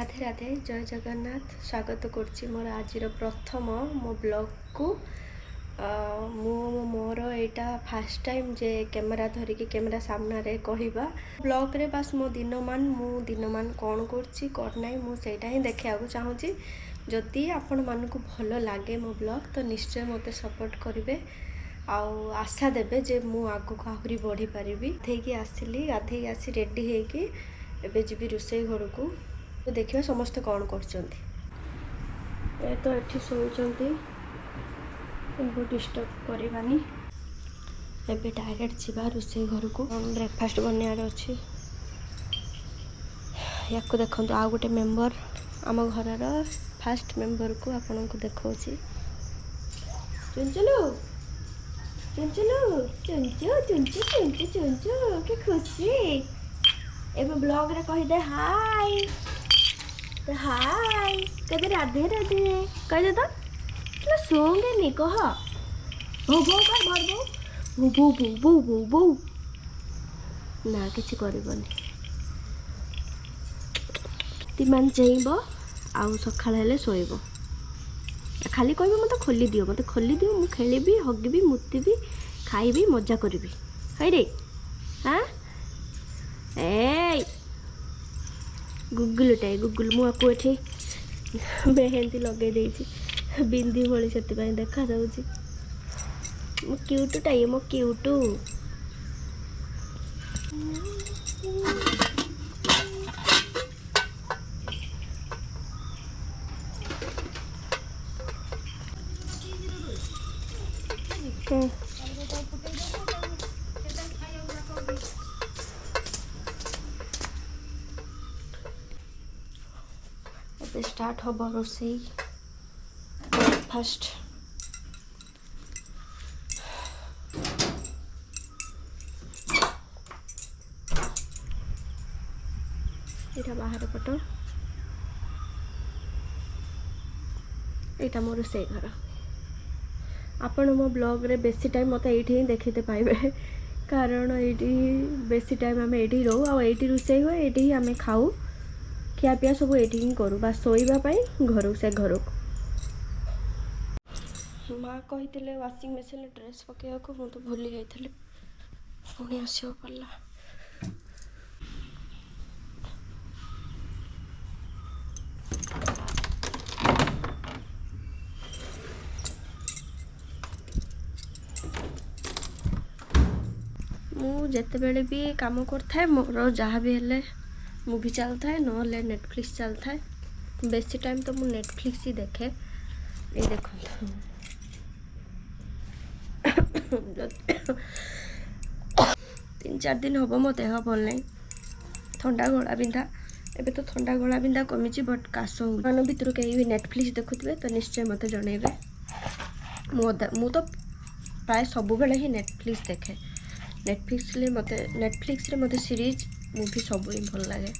राधे राधे जय जगन्नाथ स्वागत करुच्ची मोर आज प्रथम मो ब्लॉग को मोर यहाँ फास्ट टाइम जे कैमेरा धरिकी कैमेरा सामना रे कहवा ब्लॉग रे बास मो दिनमान कौन करुच्ची कौन ना मुझे ही देखा चाहूँगी जदि आपण मानक भल लगे मो ब्लॉग तो निश्चय मत सपोर्ट करेंगे आउ आशा देवे जे मु आग को आहरी बढ़ी पारि गाधे आसली गाधे आसी रेडी होगी एबे जीवी रोषे घर को तो देखिए समस्ते कौन कर तो ये शोचती डिस्टर्ब करवानी एबे डायरेक्ट जीवा रोषे घर को ब्रेकफास्ट बनवार अच्छी या देखो आउ गोटे मेम्बर आम घर फास्ट मेम्बर को आपण को देखा चुंचुलू चुंचुलू चुंचु चुंचु चुंचु चुंचु के खुशी एबे ब्लॉग रे कही दे हाय तो हाय कदे राधे राधे कह दे तो सोंगे नहीं कह बो बो कर भर बो बो बो बो बो बो ना किसी करबनी ती मान चेइब आउ सकाळ हेले सोइब खाली कहबो मते खोली दियो मु खेलिबी हगिबी मुतिबी खाइबी मजा करबी है रे हां ए गुगुलुटाए गुगुल मुआको एठी मेहंदी लगे देछि बिंदी भली सेति पई देखा जाउछि मो क्यूटटाए मो क्यूटू स्टार्ट हम रोसे ब्रेकफास्ट यहाँ बाहर पट यहाँ मोर रोसे घर आपण मो ब्लॉग रे बेसी टाइम मत ये ही देखते पाइबे कारण ये बेसी टाइम आम ये रो आईटी रोसे हुए ये आम खाऊ खिया पिया सब ये ही करूँ बस शोवाई घर से घर माँ कही वाशिंग मशीन ड्रेस पकड़ा को मुझे भूली जाइए पुणी आस पड़ा मु जिते भी काम कर मोर जहाँ भी हेले मूवी चलता है ना नेटफ्लिक्स चलता है बेसी टाइम तो मु नेटफ्लिक्स ही देखे ये देखो 3-4 दिन हम मो देह भल नहीं ठंडा गला बिंधा एबे तो ठंडा गला बिंधा कमी बट काश मान भर कहीं भी नेटफ्लिक्स देखुए तो निश्चय मत जनइबे मु तो प्राय सब बेले ही नेटफ्लिक्स देखे नेटफ्लिक्स रे मते सीरीज मूवी सब ही भल लगे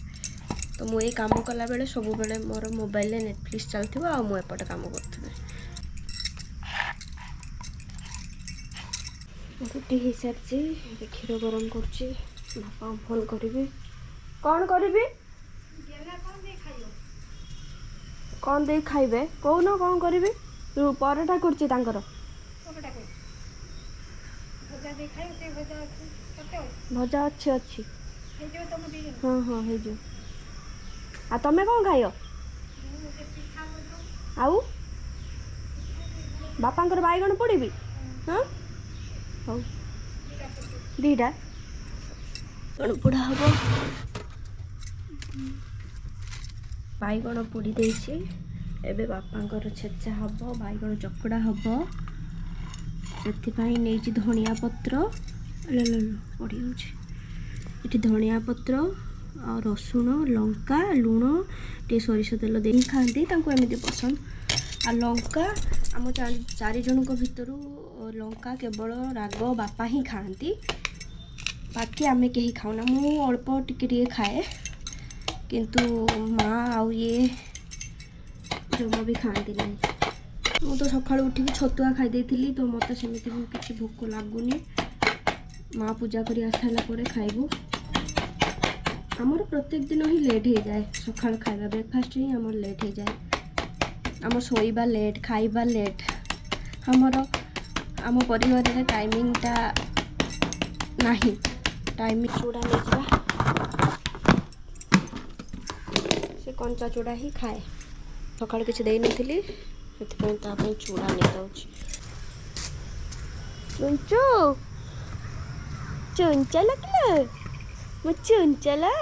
तो मुझे काम कला बेले सब बेले मोर मोबाइल नेटफ्लिक्स चलती आ मुझे काम करुँ रुटी हो सारी क्षीर गरम करपा फोन करी कौन करी कौन दे खाइबे कौन कौन करी पराठा कर भजा अच्छी अच्छी हाँ हाँ हो आ तमें कौन खाइयो आउ बापांकर बैगण पड़ी हाँ हौ दीटा कौन पोड़ा हम बैगण पोड़ी देछि एबे बापांकर छेचा हम बैगण चकड़ा हम से नहीं धनिया पत्र पड़ी ये धनिया पत्र आ रसुण लंका लुण टे सरिष तेल दे खाती एमती पसंद आ लंका आम 4 जन भितर लंका केवल राग बापा ही खाती बाकी आमे कहीं खाऊना मु अल्प टिके खाए किंतु माँ आउ ये जमा भी खाती नहीं मु तो सका उठिक छतुआ खाई तो मत सेमती किसी भोक लगुनि माँ पूजा कर आसाला खाइबू ଆମର ପ୍ରତ୍ୟେକ ଦିନ ହିଁ ଲେଟ୍ ହେଇଯାଏ ସକାଳ ଖାଇବା ବ୍ରେକଫାଷ୍ଟ ହିଁ ଆମର ଲେଟ୍ ହେଇଯାଏ ଆମ ଶୋଇବା ଲେଟ୍ ଖାଇବା ଲେଟ୍ ଆମ ପରିବାରରେ ଟାଇମିଂଟା ନାହିଁ ଟାଇମିଂ ଚୁଡ଼ା ନେଇଯିବା ସେ କଞ୍ଚା ଚୁଡ଼ା ହିଁ ଖାଏ ସକାଳୁ କିଛି ଦେଇନଥିଲି ସେଥିପାଇଁ ତା ପାଇଁ ଚୁଡ଼ା ନେଇଯାଉଛି ଚୁଞ୍ଚୁ ଚୁଞ୍ଚା ଲାଗିଲା ମୋ ଚୁଞ୍ଚଲା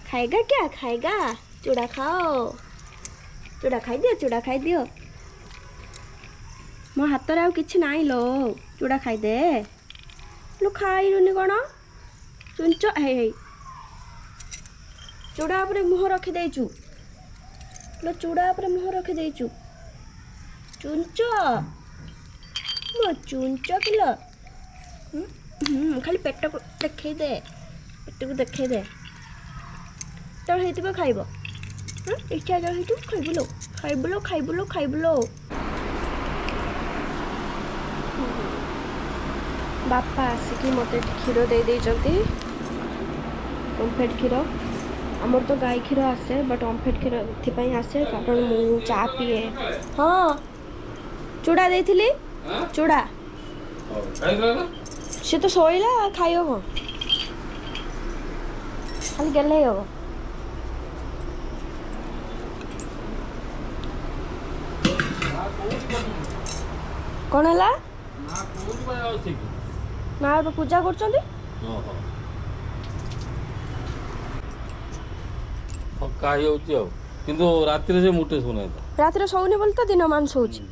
खाएगा क्या खाएगा चूड़ा खाओ चूड़ा खाई दियो मो हाथ रे किछि नाइ लो चूड़ा खाई दे लो खाइलुनी कौन चुंच हे चूड़ा पर मुह रखी देचु लो चूड़ा पर मुह रखी देचु चुंच मो चुंच किलो खाली पेट को देखई दे पेट को देखई दे तो हेतिबो खाइबो इच्छा जो हेतु खाइबलो बापा आसिकी मते क्षीर दे देइचंती ओमफेड क्षीर आमर तो गाय क्षीर आसे बट ओमफेड क्षीर एथिपाई आसे कारण मु चा पिए हाँ चूड़ा देइथिली चूड़ा से तो सोइला खाइयो कौन खाली गेले हो कौन है ना पूजा कर रातिर से मुटे सोना रातिर सोनी बोलते दिन मान सोची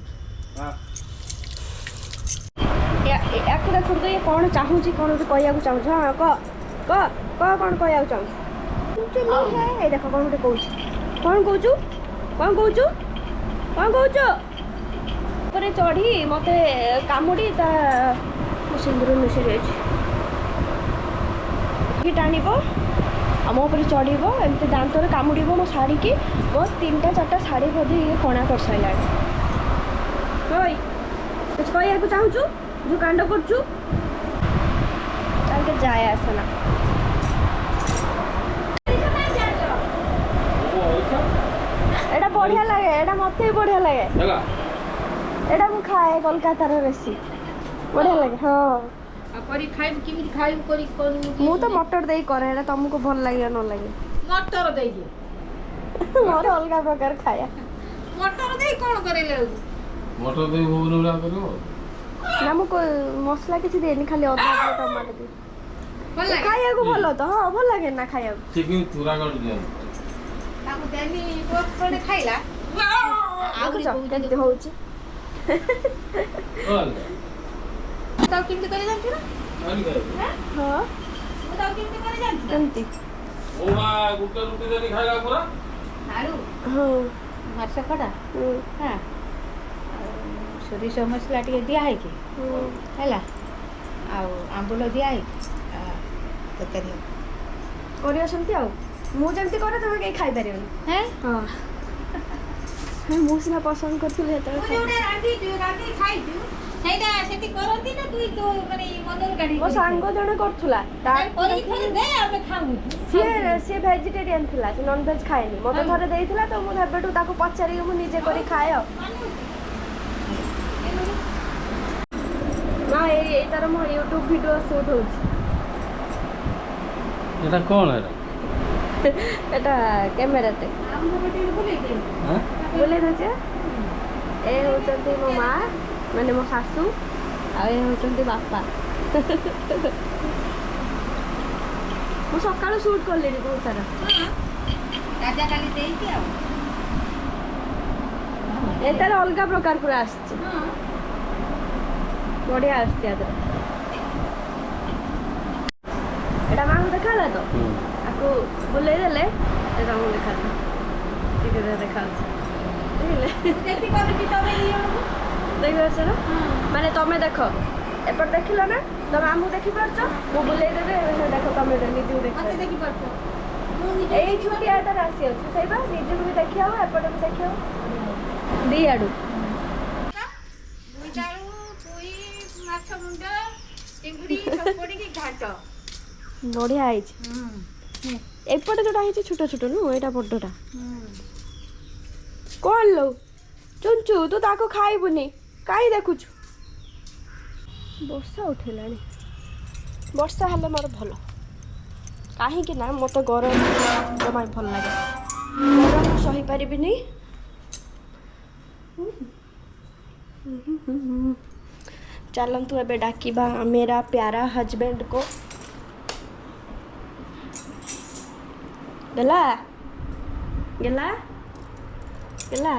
याक देखो तो ये कौन चाहूँ कौन कहया चाहूँ हाँ कौन कहया चाहूँ देखो कौन गोटे कौन कौन चढ़ी मत कामुड़ी सिंदूर मिसरी टाणब आम चढ़ एमती दांत कामुड़ मो शाढ़ी की मो 3टा 4टा शाढ़ी बोधे ये कणा कर सारा कुछ कहया चाहूँ जो कांड करचु जाए आसना एटा बढ़िया लगे एटा मत भी बढ़िया लगे एटा मु खाए कोलकाता बेसी बढ़िया लगे हाँ मु तो मटर दे करे एटा तुमको भल लगे न लगे मटर दे मोर अलग प्रकार खाया मटर दे कोन करेले मटर दे भोनुला करियो ना मु मसला किसी देनी खाली अदा टमाटो दे भल लगे खाया को भल तो हां भल लगे ना खाया चिकन तुरा कर दिया ताको देनी पोट कोने खाइला आगु केमती होउची ताऊ किमती करे जानछु ना हां मु ताऊ किमती करे जानछु केमती ओमा गुटा लुटी देनी खाइला पुरा आलू हां माछ खडा हां सोरिष मसला टिके दिया है कि हैला आ आंबुल दिया है तकारी करियो संती आ मु जेमती करे तमे के खाइ परियोनी हैं हां मु सिना पसंद करथुले त ओडे रांधी खाइ दु सेटा सेटी करंती ना तुई तो माने मनर गाडी मो सांगो जणे करथुला तार कोई थोड़ी दे आमे खाऊ से वेजिटेरियन थिला से नॉन वेज खाएनी मते थरे देइथिला तो मु हेबेटू ताको पचारी मु निजे करी खाए ना ए तार मो YouTube वीडियो शूट होची एटा कोन है एटा कैमरा ते हम गोटे बोले दे हां बोले दे ए होचंती मो मां माने मो सासू आ ए होचंती बापा मो सकाळु शूट करलेनी बहुत सारा राजा काली देई के आ ए तार अलग प्रकार पूरा आछी हां बढ़िया आछी आदर एटा मां देखाला तो आको बुले देले एटा मु देखाला ठीक है देखाला देखि करबी तबे लियो देख पारछ ना माने तमे देखो एपर देखिलो ना तमे आमु देखि पारछ मु बुले देबे से देखो तमे निजु देखो मते देखि परछो एई छुटिया त राशि अछि सहीबा निजु भी देखियो एपर भी देखियो दी आडू बुइचाळू पुई माछ मुंड ଚିଙ୍ଗୁଡ଼ି ଚପଡ଼ିକି ଘାଣ୍ଟ। ବଢ଼ିଆ ହେଇଛି। ଏପଟେ ଯୋଉଟା ହେଇଛି ଛୋଟ ଛୋଟ ନୁହଁ, ଏଇଟା ବଡ଼ଟା। କଣ ଲୋ ଚୁଞ୍ଚୁ, ତୁ ତାକୁ ଖାଇବୁନି, କାହିଁ ଦେଖୁଛୁ? ବର୍ଷା ଉଠେଇଲାଣି। ବର୍ଷା ହେଲେ ମୋର ଭଲ, କାହିଁକି ନା ମୋତେ ଗରମ ଜମା ଭଲ ଲାଗେ। ଗରମ ସହିପାରିବିନି। ଚାଲନ୍ତୁ ଏବେ ଡାକିବା मेरा प्यारा हस्बैंड को। ଗଲା ଗଲା ଗଲା।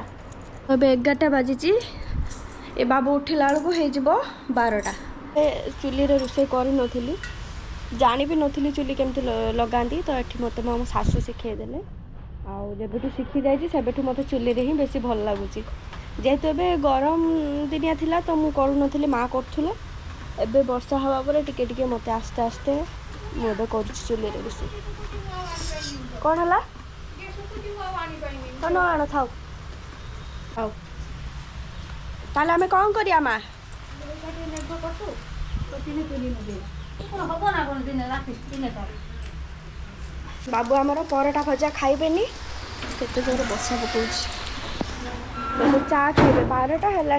ଏବେ 11ଟା ବାଜିଛି। ଏ ବାବୁ ଉଠିଲା ବେଳକୁ ହେଇଯିବ 12ଟା। ଚୁଲିରେ ରୋଷେଇ କରିନଥିଲି, ଜାଣି ବି ନଥିଲି ଚୁଲି କେମିତି ଲଗାନ୍ତି, ତ ଏଠି ମୋତେ ମୋ ଶାଶୁ ଶିଖେଇ ଦେଲେ। ଆଉ ଯେବେଠୁ ଶିଖି ଯାଇଛି ସେବେଠୁ ମୋତେ ଚୁଲିରେ ହିଁ ବେଶୀ ଭଲ ଲାଗୁଛି। ଯେହେତୁ ଏବେ ଗରମ ଦିନିଆ ଥିଲା ତ ମୁଁ କରୁନଥିଲି, ମା କରୁଥିଲେ। ଏବେ ବର୍ଷା ହେବା ପରେ ଟିକେ ଟିକେ ମୋତେ ଆସ୍ତେ ଆସ୍ତେ ମୁଁ ଏବେ କରୁଛି ଚୁଲିରେ ରୋଷେଇ। କ'ଣ ହେଲା? ନ ଆଣ ଥାଉ। ହଉ ତାହେଲେ ଆମେ କ'ଣ କରିବା ମା? ବାବୁ ଆମର ପରଟା ଭଜା ଖାଇବେନି, କେତେ ଜୋରେ ବର୍ଷା ପକଉଛି। ଚା ଖାଇବେ, 12ଟା ହେଲା।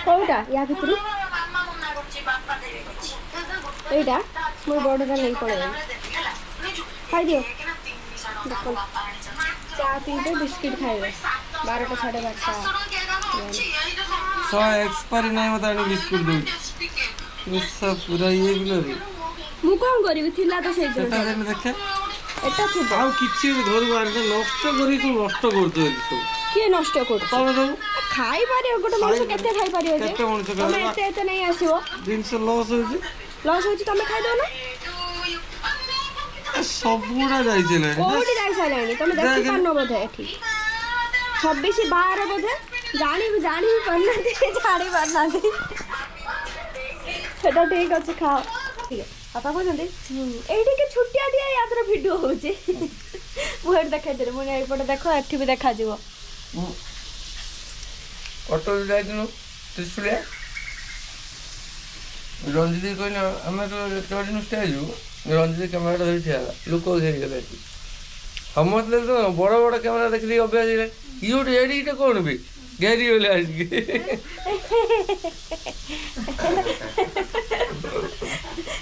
କୋଉଟା ୟା ଭିତରୁ? ଏଇଟା ମୁଁ ବଡ଼ଟା ନେଇ ପଳେଇବି। ଖାଇଦିଅ। ଚା ପିଇବେ, ବିସ୍କିଟ୍ ଖାଇବେ। 12ଟା 12:30। ଏକ୍ସପାରି ନାହିଁ, ମତେ ଆଣି ବିସ୍କୁଟ ଦଉଛି। ପୁରା ଇଏ ବିଲରେ ମୁଁ କ'ଣ କରିବି, ଥିଲା ତ ସେଇଦିନ। ଦେଖେ ଏଟା ଥିବ। ଆଉ କିଛି ଘରକୁ ଆଣିଲେ ନଷ୍ଟ କରି ନଷ୍ଟ କରୁଛୁ ସବୁ। କିଏ ନଷ୍ଟ କରୁଛି? ତମେ ସବୁ ଖାଇପାରିବ, ଗୋଟେ ମଣିଷ କେତେ ଖାଇପାରିବ ଯେ? କେତେ ମଣିଷ ତମେ ଏତେ ଏତେ ନେଇ ଆସିବ, ଜିନିଷ ଲସ୍ ହଉଛି। ଲସ୍ ହଉଛି, ତମେ ଖାଇଦବ ନା? ସବୁଗୁଡା ଯାଇଥିଲାଣି। କୋଉଠି ଯାଇ ସାରିଲାଣି? ତମେ ଦେଖିପାରୁନ ବୋଧେ? ଏଠି 26/12 ବୋଧେ। ଜାଣି ବି ପାରୁନାହାନ୍ତି, ଜାଣି ପାରୁନାହାନ୍ତି। ସେଟା ଠିକ ଅଛି, ଖାଅ। ଠିକ ଅଛି, ବାପା କହୁଛନ୍ତି ଏଇଠି କି ଛୁଟିଆ ଦିଆ ୟାର ଭିଡ଼ିଓ ହଉଛି। ମୁଁ ଏଠି ଦେଖାଇଥିଲି, ମୁଁ ଏଇପଟେ ଦେଖ, ଏଠି ବି ଦେଖାଯିବ। ଅଟୋରେ ଯାଇଥିଲୁ ତ୍ରିଶୁଳିଆ, ରଞ୍ଜିତ କହିଲେ ଆମେ ଚଢ଼ିନୁ ଷ୍ଟେଜ୍, ରଞ୍ଜିତ କ୍ୟାମେରାଟା ଧରି ଠିଆ ହେଲା, ଲୋକ ଘେରିଗଲେ ଏଠି। ସମସ୍ତେ ବଡ଼ ବଡ଼ କ୍ୟାମେରା ଦେଖିକି ଅଭ୍ୟାସ ହେଇଗଲେ, ଇଏ ଗୋଟେ ଏଡ଼ିକିଟେ କ'ଣ ବି ଘେରିଗଲେ ଆସିକି।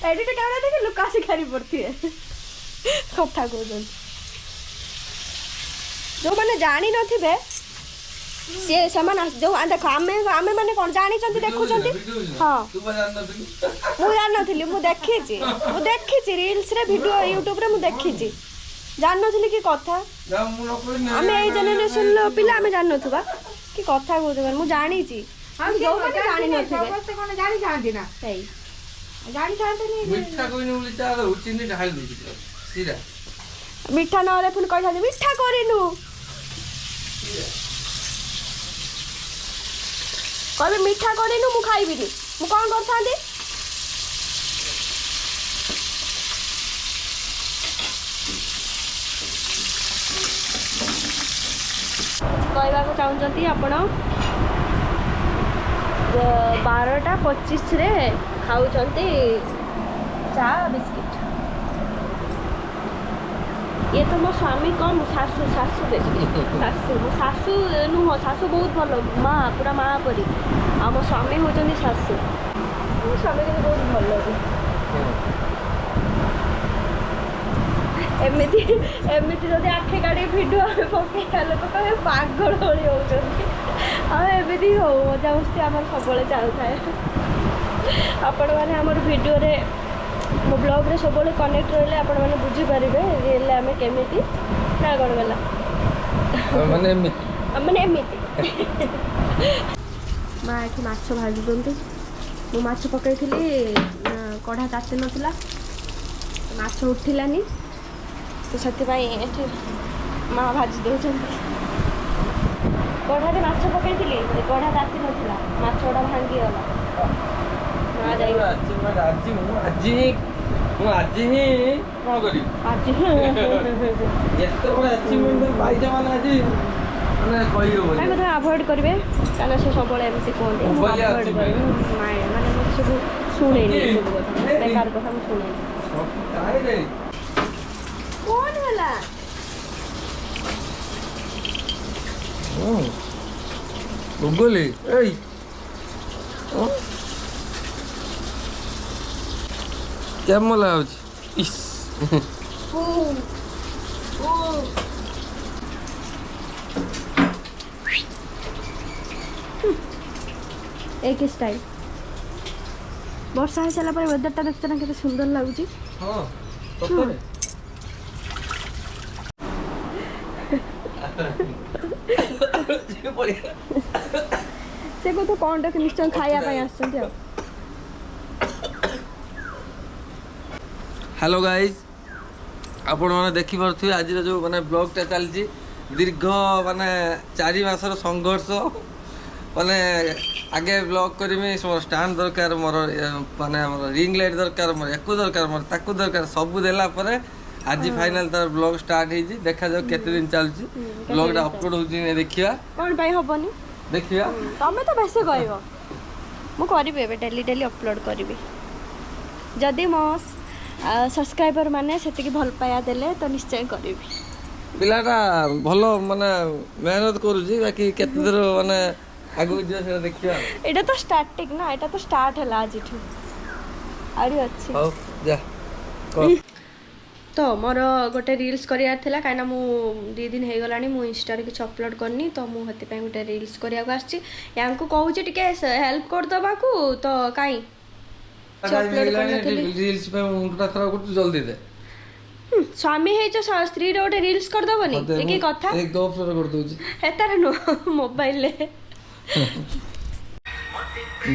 ଏଡ଼ିଟେ କ୍ୟାମେରା ଦେଖି ଲୋକ ଆସି ଘେରି ପଡ଼ିଥିବେ, କଥା କହୁଛନ୍ତି। ଯେଉଁମାନେ ଜାଣିନଥିବେ ସେମାନେ ଯେଉଁ ଦେଖ, ଆମେ ମାନେ କ'ଣ ଜାଣିଛନ୍ତି, ଦେଖୁଛନ୍ତି। ହଁ, ମୁଁ ଜାଣିନଥିଲି, ମୁଁ ଦେଖିଛି ରିଲ୍ସରେ, ଭିଡ଼ିଓ ୟୁଟ୍ୟୁବରେ ମୁଁ ଦେଖିଛି। ଜାଣିନଥିଲି କି କଥା। ଆମେ ଏଇ ଜେନେରେସନ୍ର ପିଲା, ଆମେ ଜାଣିନଥିବା କି କଥା କହୁଥିବେ। ମୁଁ ଜାଣିଛି, ଯେଉଁମାନେ ଜାଣିନଥିବେ ଜାଣିଥାନ୍ତି ନା, ସେଇ ଜାଣିଥାନ୍ତିନି। ମିଠା କହିନି ବୋଲି ଚା ଦଉ, ଚିନି ଢାଳି ଦେଇଛି ସିରା। ମିଠା ନହେଲେ ପୁଣି କହିଥାନ୍ତି ମିଠା କରିନୁ, କହିବେ ମିଠା କରିନୁ, ମୁଁ ଖାଇବିନି। ମୁଁ କ'ଣ କରିଥାନ୍ତି? କହିବାକୁ ଚାହୁଁଛନ୍ତି ଆପଣ 12:25ରେ ଖାଉଛନ୍ତି ଚା ବିସ୍କିଟ୍। ଇଏ ତ ମୋ ସ୍ୱାମୀ କ'ଣ, ଶାଶୁ ବେଶୀ। ମୋ ଶାଶୁ ନୁହଁ, ଶାଶୁ ବହୁତ ଭଲ, ମା, ପୁରା ମା ପରି। ଆଉ ମୋ ସ୍ୱାମୀ ହେଉଛନ୍ତି ଶାଶୁ। ମୋ ସ୍ୱାମୀ କିନ୍ତୁ ବହୁତ ଭଲ ବି। ଏମିତି ଯଦି ଆଖି କାଢ଼ି ଭିଡ଼ିଓ ଆମେ ପକେଇବା, ଲୋକ କହିବେ ପାଗଳ ଭଳି ହେଉଛନ୍ତି। ଆଉ ଏମିତି ହଉ, ମଜାମସ୍ତି ଆମର ସବୁବେଳେ ଚାଲୁଥାଏ। ଆପଣମାନେ ଆମର ଭିଡ଼ିଓରେ, ମୋ ବ୍ଲଗ୍ରେ ସବୁବେଳେ କନେକ୍ଟ ରହିଲେ ଆପଣମାନେ ବୁଝିପାରିବେ ରିଏଲ୍ରେ ଆମେ କେମିତି। ନା କ'ଣ ଗଲା ମାନେ ଏମିତି। ମା ଏଠି ମାଛ ଭାଜୁଛନ୍ତି। ମୁଁ ମାଛ ପକାଇଥିଲି, କଢ଼ା ତାତି ନଥିଲା, ମାଛ ଉଠିଲାନି, ତ ସେଥିପାଇଁ ଏଠି ମା ଭାଜି ଦେଉଛନ୍ତି। କଢ଼ାରେ ମାଛ ପକାଇଥିଲି, କଢ଼ା ତାତି ନଥିଲା, ମାଛ ଗୁଡ଼ା ଭାଙ୍ଗିଗଲା। ମା ଯାଇ ମୁଁ ଆଜି ହିଁ କ'ଣ କରିବି, ଆଜି ଏତେ ବଡ଼ ଆଚିଭମେଣ୍ଟ ପାଇଛ ମାନେ ଆଜି ମାନେ କହିହେବନି। ଭାଇ ମୋତେ ଆଭଏଡ଼ କରିବେ କାରଣ ସେ ସବୁବେଳେ ଏମିତି କୁହନ୍ତି ମୁଁ ମୋବାଇଲ ଆଭଏଡ଼ ଆସୁଛି କରିବି ମାନେ ମୁଁ ସବୁ ଶୁଣେନି ସବୁ କଥା ବେକାର କଥା ମୁଁ ଶୁଣେନି। କାହିଁରେ କ'ଣ ହେଲା? ଗୁଗୁଲି ଏଇ କେମନ ଲାଗୁଛି? ଇସ୍ एक स्टाइल वर्षा हो सारा पर वेदर टा देखते ना केते सुंदर लागुची। ହଁ ସତରେ से को तो कौन देख निश्चय खाया ପାଇଁ ଆସିଛନ୍ତି ଆଉ। ହ୍ୟାଲୋ ଗାଇଜ୍ ଆପଣମାନେ ଦେଖିପାରୁଥିବେ ଆଜିର ଯେଉଁ ମାନେ ବ୍ଲଗ୍ଟା ଚାଲିଛି ଦୀର୍ଘ ମାନେ 4 ମାସର ସଂଘର୍ଷ ମାନେ ଆଗେ ବ୍ଲଗ୍ କରିମି ମୋର ଷ୍ଟାଣ୍ଡ ଦରକାର ମୋର ମାନେ ଆମର ରିଙ୍ଗ ଲାଇଟ୍ ଦରକାର ମୋର ୟାକୁ ଦରକାର ମୋର ତାକୁ ଦରକାର ସବୁ ଦେଲା ପରେ ଆଜି ଫାଇନାଲ ତାର ବ୍ଲଗ୍ ଷ୍ଟାର୍ଟ ହେଇଛି ଦେଖାଯାଉ କେତେ ଦିନ ଚାଲୁଛି ବ୍ଲଗ୍ଟା ଅପଲୋଡ଼ ହେଉଛି କି ଦେଖିବା କ'ଣ ପାଇଁ ହବନି ଦେଖିବା ତମେ ତ ବେଶୀ କହିବ ମୁଁ କରିବି ଏବେ ଡେଲି ଅପଲୋଡ଼ କରିବି ଯଦି ମୋ ସବସ୍କ୍ରାଇବର ମାନେ ସେତିକି ଭଲ ପାଇବା ଦେଲେ ତ ନିଶ୍ଚୟ କରିବି। ପିଲାଟା ଭଲ ମାନେ ମେହନତ କରୁଛି ବାକି କେତେ ଦୂର ମାନେ ଆଗକୁ ଯିବ ସେଟା ଦେଖିବା ଏଇଟା ତ ଷ୍ଟାର୍ଟିଂ ନା ଏଇଟା ତ ଷ୍ଟାର୍ଟ ହେଲା ଆଜିଠୁ ଆହୁରି ଅଛି। ହଉ ଯା ତ ମୋର ଗୋଟେ ରିଲ୍ସ କରିବାର ଥିଲା କାହିଁକିନା ମୁଁ 2 ଦିନ ହେଇଗଲାଣି ମୁଁ ଇନଷ୍ଟାରେ କିଛି ଅପଲୋଡ଼ କରିନି ତ ମୁଁ ସେଥିପାଇଁ ଗୋଟେ ରିଲ୍ସ କରିବାକୁ ଆସିଛି ୟାଙ୍କୁ କହୁଛି ଟିକେ ହେଲ୍ପ କରିଦେବାକୁ ତ କାଇଁ ରିଲ୍ସ ପାଇଁ ମୁଣ୍ଡଟା ଖରାପ କରୁଛୁ ଜଲ୍ଦି ଦେ ସ୍ୱାମୀ ହେଇଛ ସ୍ତ୍ରୀର ଗୋଟେ ରିଲ୍ସ କରିଦେବନି ଏ କି କଥା ଏକ ଦୋ ଅପଲୋଡ଼ କରିଦେଉଛି ଏତାର ନୁହଁ ମୋବାଇଲରେ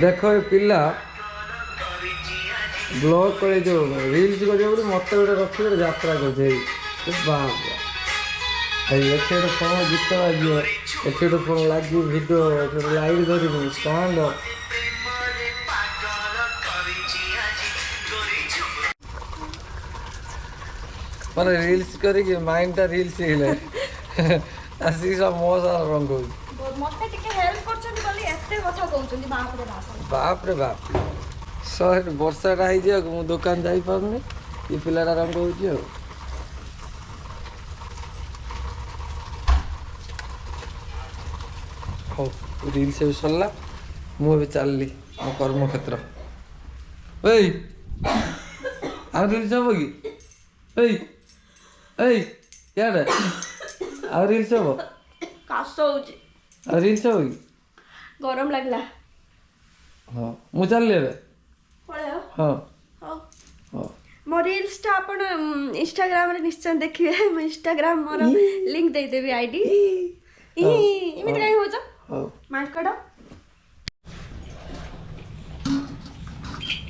ଦେଖ ଏ ପିଲା ବ୍ଲଗ୍ କରି ଯେଉଁ ରିଲ୍ସ କରିବ ବୋଲି ମୋତେ ଗୋଟେ ରଖି ଗୋଟେ ଯାତ୍ରା କରୁଛି ଏଇ ବାବା ଏଇ ଏଠି ଗୋଟେ ଫୋନ୍ ଗୀତ ବାଜିବ ଏଠି ଗୋଟେ ଫୋନ୍ ଲାଗିବ ଭିଡ଼ିଓ ଏଠି ଗୋଟେ ଲାଇଟ୍ ଧରିବୁ ଷ୍ଟାଣ୍ଡ ମାନେ ରିଲ୍ସ କରିକି ମାଇଣ୍ଡଟା ରିଲ୍ସ ହେଇଗଲା ଆସିକି ସବୁ ମୋ ସାରା ରଙ୍ଗଉଛି ମତେ ଟିକେ ହେଲ୍ପ କରୁଛନ୍ତି ବୋଲି ଏତେ କଥା କହୁଛନ୍ତି ବାପରେ ବାପ ବାପରେ ବାପ ଶହେ ବର୍ଷାଟା ହେଇଯିବାକୁ ମୁଁ ଦୋକାନ ଯାଇପାରୁନି ଏ ପିଲାଟା ରଙ୍ଗ ହେଉଛି ଆଉ ହଉ ରିଲ୍ସ ଏବେ ସରିଲା ମୁଁ ଏବେ ଚାଲିଲି ମୋ କର୍ମକ୍ଷେତ୍ର ଏଇ ଆଉ ରିଲ୍ସ ହବ କି ଏଇ ଏଇ ଇଆଡ଼େ ଆଉ ରିଲ୍ସ ହବ କାଶ ହଉଛି ଆଉ ରିଲ୍ସ ହବ କି ଗରମ ଲାଗିଲା ହଁ ମୁଁ ଚାଲିଲି ଏବେ ପଳେଇବ ହଁ ହଉ ହଉ ମୋ ରିଲ୍ସଟା ଆପଣ ଇନଷ୍ଟାଗ୍ରାମରେ ନିଶ୍ଚୟ ଦେଖିବେ ମୁଁ ଇନଷ୍ଟାଗ୍ରାମ ମୋର ଲିଙ୍କ ଦେଇଦେବି ଆଇଡି ଏମିତି କାହିଁ ହଉଛ ହଉ ମାଙ୍କଡ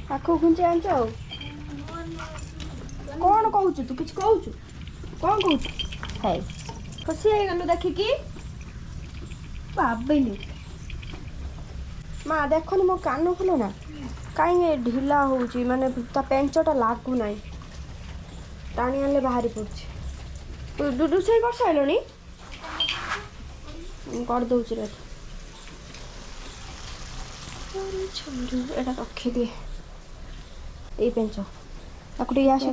ପାଖକୁ ଘୁଞ୍ଚି ଆଣିଛ ଆଉ କ'ଣ କହୁଛୁ ତୁ କିଛି କହୁଛୁ କ'ଣ କହୁଛୁ ହେଇ ଖୁସି ହେଇଗଲୁ ଦେଖିକି ଭାବିଲି ମା ଦେଖନି ମୋ କାନ ଫୁଲ ନା କାହିଁ ଢିଲା ହେଉଛି ମାନେ ତା ପେଞ୍ଚଟା ଲାଗୁନାହିଁ ଟାଣି ଆଣିଲେ ବାହାରି ପଡ଼ୁଛି ରୋଷେଇ କରିସାରିଲଣି କରିଦେଉଛି ରେ ଏଇଟା ରଖିଦିଏ ଏଇ ପେଞ୍ଚ ତାକୁ ଟିକେ ଆସ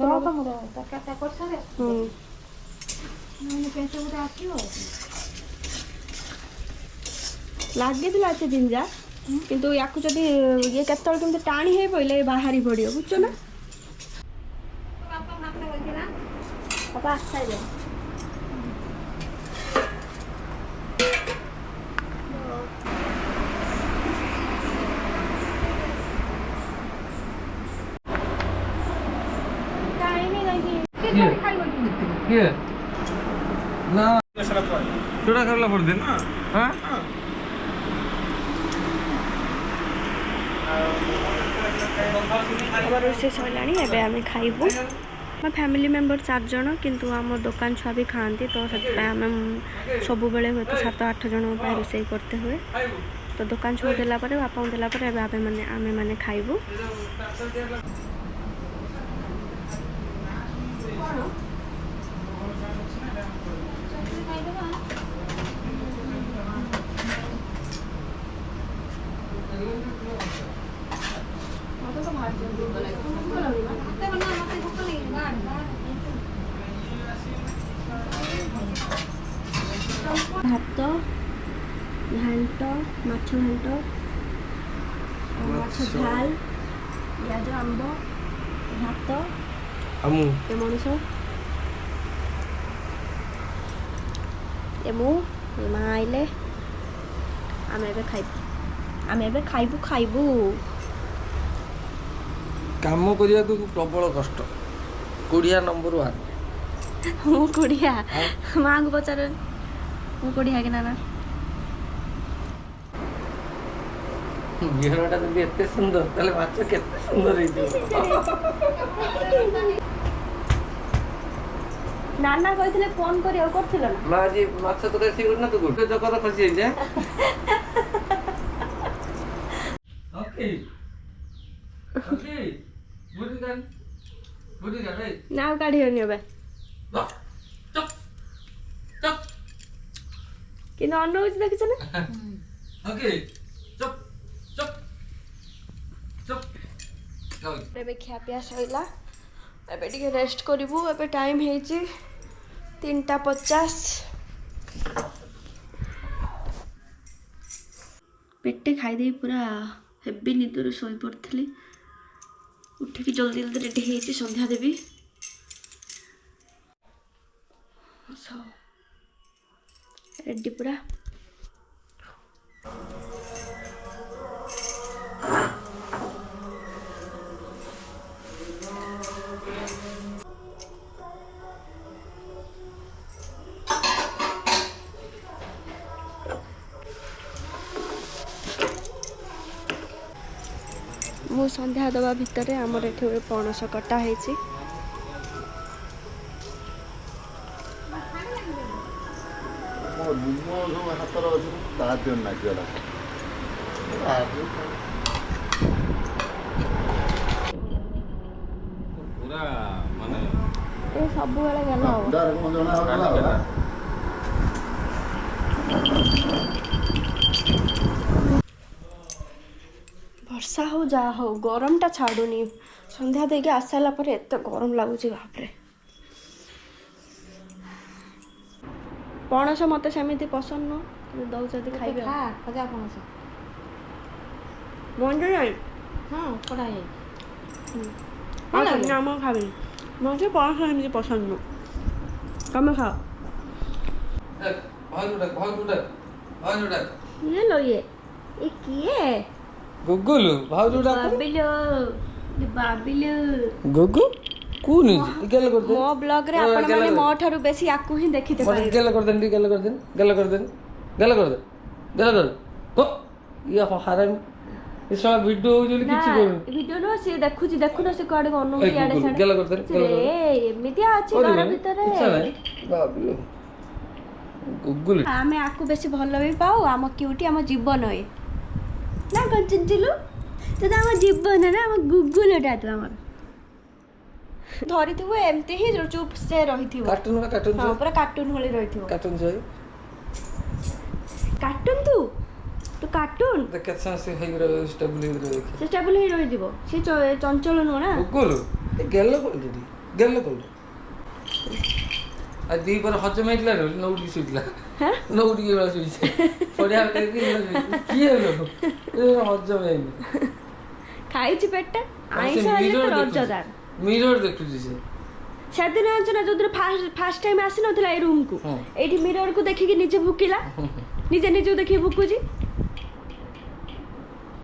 ଲାଗିଥିଲା ଏତେ ଦିନ ଯା କିନ୍ତୁ ୟାକୁ ଯଦି ଇଏ କେତେବେଳେ କେମିତି ଟାଣି ହେଇ ପଇଲେ ବାହାରି ପଡ଼ିବ ବୁଝୁଛ ନା ବାପା ଆସିସାଇଲେ କିଏ ନା ଚୁଡ଼ା ଖାଇଲା ପଡ଼ିଦିନ ହଁ ଆମର ରୋଷେଇ ସରିଲାଣି ଏବେ ଆମେ ଖାଇବୁ ଆମ ଫ୍ୟାମିଲି ମେମ୍ବର 4 ଜଣ କିନ୍ତୁ ଆମ ଦୋକାନ ଛୁଆ ବି ଖାଆନ୍ତି ତ ସେଥିପାଇଁ ଆମେ ସବୁବେଳେ ହୁଏତ 7-8 ଜଣଙ୍କ ପାଇଁ ରୋଷେଇ କରତେ ହୁଏ ତ ଦୋକାନ ଛୁଆ ଦେଲା ପରେ ବାପାଙ୍କୁ ଦେଲା ପରେ ଏବେ ଆମେ ଖାଇବୁ ମୋତେ ତ ଭାରି ଜୋରେ ଭୋକ ଲାଗେ। ଭୋକ ଲାଗୁନି ନା? ଭାତ, ଘାଣ୍ଟ, ମାଛ ଘାଣ୍ଟ, ମାଛ ଝାଲ, ପିଆଜ, ଆମ୍ବ, ଭାତ, ଏ ମଣିଷ, ଏ ମୁଁ, ଏ ମା ଆଇଲେ, ଆମେ ଏବେ ଖାଇବୁ। କାମ କରିବାକୁ ପ୍ରବଳ କଷ୍ଟ। କୋଡ଼ିଆ ନମ୍ବର 1। ମୁଁ କୋଡ଼ିଆ ମାଆଙ୍କୁ ପଚାର ମୁଁ କୋଡ଼ିଆ କି ନା? ଝିଅଟା ଯଦି ଏତେ ସୁନ୍ଦର ତାହେଲେ ମାଛ କେତେ ସୁନ୍ଦର ହେଇଥିବ। ନାନା କହିଥିଲେ ଫୋନ୍ କରିବାକୁ, କରିଥିଲ ନା? ମା ଆଜି ମାଛ ତରକାରୀ ଶିଖୁଛି ନା ତୁ କୋଉଠି ଜଗତ ଖସି ଯାଇଛି। ନା ଆଉ କାଢ଼ିବନି ଏବେ। କିନ୍ତୁ ଅନଉଛି ଦେଖିଛ ନା? ଏବେ ଖିଆପିଆ ସରିଲା, ଏବେ ଟିକେ ରେଷ୍ଟ କରିବୁ। ଏବେ ଟାଇମ୍ ହେଇଛି 3:50। ପେଟେ ଖାଇଦେଇ ପୁରା ହେବି ନିଦରୁ ଶୋଇପଡ଼ିଥିଲି। ଉଠିକି ଜଲ୍ଦି ରେଡ଼ି ହେଇଛି, ସନ୍ଧ୍ୟା ଦେବି। ରେଡ଼ି ପୁରା। ମୁଁ ସନ୍ଧ୍ୟା ଦେବା ଭିତରେ ଆମର ଏଠି ଗୋଟେ ପଣସ କଟା ହେଇଛି। ହାତର ଅଛି ତା ଦିନ ନାଚିଗଲା। ପୁରା ମାନେ ଏ ସବୁବେଳେ ଗେଲ ହବ। ବର୍ଷା ହଉ ଯାହା ହଉ ଗରମଟା ଛାଡ଼ୁନି। ସନ୍ଧ୍ୟା ଦେଇକି ଆସିଲା ପରେ ଏତେ ଗରମ ଲାଗୁଛି ବାପରେ। ପଣସ ମୋତେ ସେମିତି ପସନ୍ଦ ନୁହଁ, କିନ୍ତୁ ଦଉଛନ୍ତି ଖାଇବେ। ଖଜା ପଣସ ମଞ୍ଜି ନାହିଁ। ହଁ କଡ଼ା ହେଇଛି। ନା ମୁଁ ଖାଇବିନି। ମୋତେ ପଣସ ଏମିତି ପସନ୍ଦ ନୁହଁ। ତମେ ଖାଅ। କିଏ लो ଇଏ? ଏ କିଏ? ଗୁଗୁଲୁ ଭାଉଜ ବାବିଲୁ। ଗୁଗୁ କୋଉ ନିଜ ଗେଲ କରିଦେ। ମୋ ବ୍ଲଗରେ ଆପଣମାନେ ମୋ ଠାରୁ ବେଶୀ ଆକୁ ହିଁ ଦେଖିତେ ପାଇବେ। ଗେଲ କରିଦେନି ଟିକେ ଗେଲ କରିଦେ। ଓ ଇଏ ହାରାମି ଏ ଶଳା ଭିଡିଓ ହଉଛି ବୋଲି କିଛି କରୁନି। ଭିଡିଓ ନୁହଁ, ସିଏ ଦେଖୁଛି ଦେଖୁନ ସେ କୁଆଡେ ଅନଉଛି ଇଆଡେ ସିଆଡେ। ଗେଲ କରିଦେନି ଏମିତିଆ ଅଛି ଘର ଭିତରେ। ଗୁଗୁଲୁ ଆମେ ଆକୁ ବେଶୀ ଭଲ ବି ପାଉ। ଆମ କ୍ୟୁଟି ଆମ ଜୀବନ ଏ ନା କଣ ଚିଞ୍ଚିଲୁ? ତୁ ତ ଆମ ଜୀବନ ନା, ଆମ ଗୁଗୁଲଟା ତୁ ଆମର। ଧରିଥିବୁ ଏମିତି ହିଁ ଚୁପ୍ ସେ ରହିଥିବ। କାର୍ଟୁନ ହଁ ପୁରା କାର୍ଟୁନ ଭଳି ରହିଥିବ। କାର୍ଟୁନ ଛୁଆ କାର୍ଟୁନ ତୁ କାର୍ଟୁନ କେତେ ସମୟ ସେ ହେଇକି ଷ୍ଟେବୁଲ ହେଇକି ଦେଖ। ସେ ଷ୍ଟେବୁଲ ହେଇ ରହିଯିବ। ସେ ଚଞ୍ଚଳ ନୁହଁ ନା। ଗୁଗୁଲୁ ଗେଲ କରୁଛି ଆଉ ଦି ପରେ ହଜମ ହେଇଥିଲା ନଉଟିକି ଶୋଇଥିଲା। ନଉଟିକି ବେଳା ଶୋଇছে ପଡ଼ିଆ କିଏ ହଜମ ହେଇନି। ଖାଇଛି ପେଟଟା ଆଇଁଷ ହେଲେ ତ ରଜଦାର। ମିରର ଦେଖୁଛି ସେ। ସେଦିନ ଜାଣିଛ ନା ଯୋଉଦିନ ଫାଷ୍ଟ ଟାଇମ ଆସିନଥିଲା ଏଇ ରୁମକୁ, ଏଇଠି ମିରରକୁ ଦେଖିକି ନିଜେ ଭୁକିଲା। ନିଜେ ନିଜକୁ ଦେଖିକି ଭୁକୁଛି।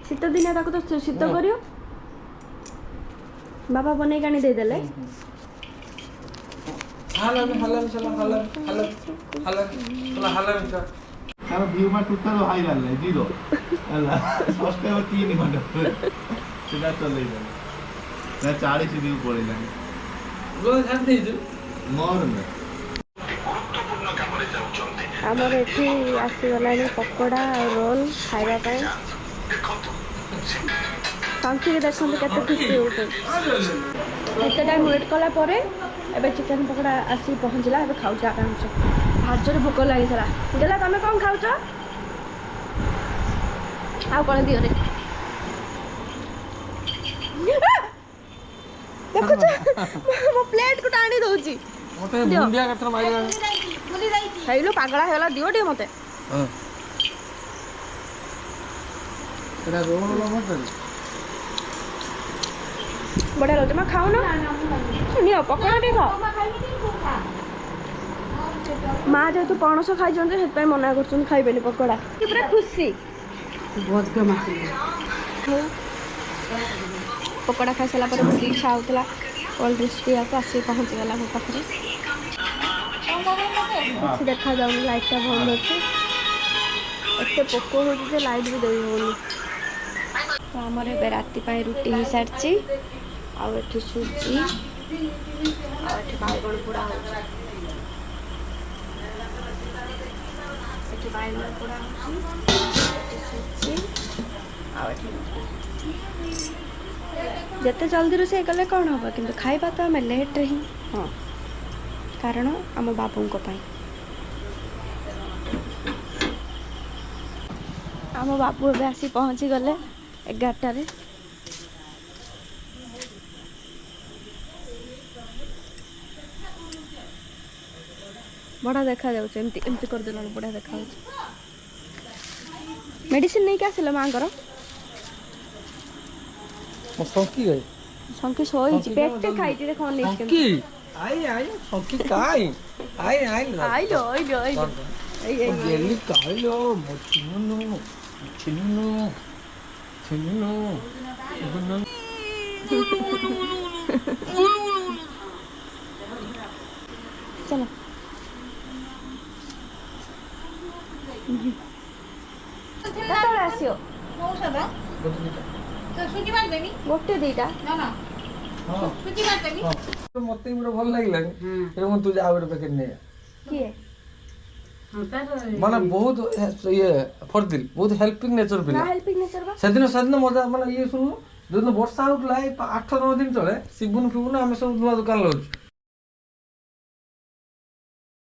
ଶୀତ ଦିନେ ତାକୁ ତ ଶୀତ କରିବ। ବାବା ବନେଇକି ଆଣି ଦେଇଦେଲେ। ତାର ଭିଉ ମା ଟୋଟାଲ ଭାଇରାଲ ନାହିଁ, ଜିରୋ ହେଲା। ସବସ୍କ୍ରାଇବର 3 ଖଣ୍ଡେ ସେଟା ଚଲେଇଦେଲେ ନା 40 ଭିଉ ପଳେଇଲାଣି। ମୋର ନୁହେଁ। ଆମର ଏଠି ଆସିଗଲାଣି ପକୋଡ଼ା ଆଉ ରୋଲ ଖାଇବା ପାଇଁ। ସଂଖିକି ଦେଖନ୍ତୁ କେତେ ଖୁସି ହେଉଛନ୍ତି। ଏତେ ଟାଇମ୍ ୱେଟ୍ କଲା ପରେ ଏବେ ଚିକେନ୍ ପକୋଡ଼ା ଆସିକି ପହଞ୍ଚିଲା। ଏବେ ଖାଉଛି ଆରାମସେ। ଭାରି ଜୋରେ ଭୋକ ଲାଗିଥିଲା। ଦେଲା ତମେ କ'ଣ ଖାଉଛ? ଆଉ କ'ଣ ଦିଅରେ। ଦେଖୁଛ ମୋ ପ୍ଲେଟ୍ କୁ ଟାଣି ଦଉଛି ମତେ ମୁଣ୍ଡିଆ କେତେ ମାରିଲା ହେଇଲୋ ପାଗଳା ହେଇଗଲା ଦିଅ ଟିକେ ମତେ ହଁ ଏଟା ରୋଲ ମତେ ବଢିଆ ଲାଗୁଛି ମା ଖାଉନ ନିଅ ପକୋଡ଼ା ଟିକେ ଖାଅ ମା ଯେହେତୁ ପଣସ ଖାଇଛନ୍ତି ସେଥିପାଇଁ ମନା କରୁଛନ୍ତି ଖାଇବେନି ପକୋଡ଼ା ପୁରା ଖୁସି ପକୋଡ଼ା ଖାଇସାରିଲା ପରେ ବହୁତ ଇଚ୍ଛା ହେଉଥିଲା କୋଲ୍ଡ ଡ୍ରିଙ୍କସ୍ ପିଇବାକୁ ଆସିକି ପହଞ୍ଚିଗଲା ମୋ ପାଖରେ କିଛି ଦେଖାଯାଉନି ଲାଇଟ୍ଟା ବନ୍ଦ ଅଛି ଏତେ ପୋକ ହେଉଛି ଯେ ଲାଇଟ୍ ବି ଦେଇ ହେଉନି ତ ଆମର ଏବେ ରାତି ପାଇଁ ରୁଟି ହେଇସାରିଛି ଆଉ ଏଠି ସୁଜି ଆଉ ଏଠି ବାଇଗଣ ପୋଡ଼ା ହେଉଛି ଏଠି ବାଇଗଣ ପୋଡ଼ା ହେଉଛି ଏଠି ସୁଜି ଆଉ ଏଠି ଯେତେ ଜଲ୍ଦି ରୋଷେଇ କଲେ କ'ଣ ହେବ କିନ୍ତୁ ଖାଇବା ତ ଆମେ ଲେଟ୍ରେ ହିଁ ହଁ କାରଣ ଆମ ବାବୁଙ୍କ ପାଇଁ ଆମ ବାବୁ ଏବେ ଆସି ପହଞ୍ଚିଗଲେ 11ଟାରେ ବଢ଼ିଆ ଦେଖାଯାଉଛି ଏମିତି ଏମିତି କରିଦେଲାଣି ବଢ଼ିଆ ଦେଖାଯାଉଛି ମେଡ଼ିସିନ ନେଇକି ଆସିଲ ମାଙ୍କର ମୋ ସଙ୍କି ଗାଇ ଶଙ୍କି ଶୋଇଛି ପେଟେ ଖାଇଛି ଦେଖ ଅନେଇଛି ସଙ୍କି ଆଇ ସଙ୍କି କାଇ ଆଇ ଆଇଲୋ ଆଇଲୋ ଆଇଲୋ ଏଇ ଗେଲି କାଇଲୋ ମୋ ଚିନୁନୁ ଚାଲ କେତେବେଳେ ଆସିବ ଗୋଟେ ଦିଟା ମତେ ଗୋଟେ ଭଲ ଲାଗିଲାନି ମୁଁ ତୁ ଆଉ ଗୋଟେ ପ୍ୟାକେଟ ନେଇ କିଏ ମାନେ ବହୁତ ଇଏ ଫର୍ଦିଲ ବହୁତ ହେଲ୍ପିଂ ନେଚର ପିଲା ହେଲ୍ପିଂ ନେଚର ବା ସେଦିନ ମଜା ମାନେ ଇଏ ଶୁଣୁ ଯୋଉଦିନ ବର୍ଷା ହଉଥିଲା ଏଇ 8-9 ଦିନ ତଳେ ଶିବୁନ ଫିବୁନ ଆମେ ସବୁ ନୂଆ ଦୋକାନ ଲଉଛୁ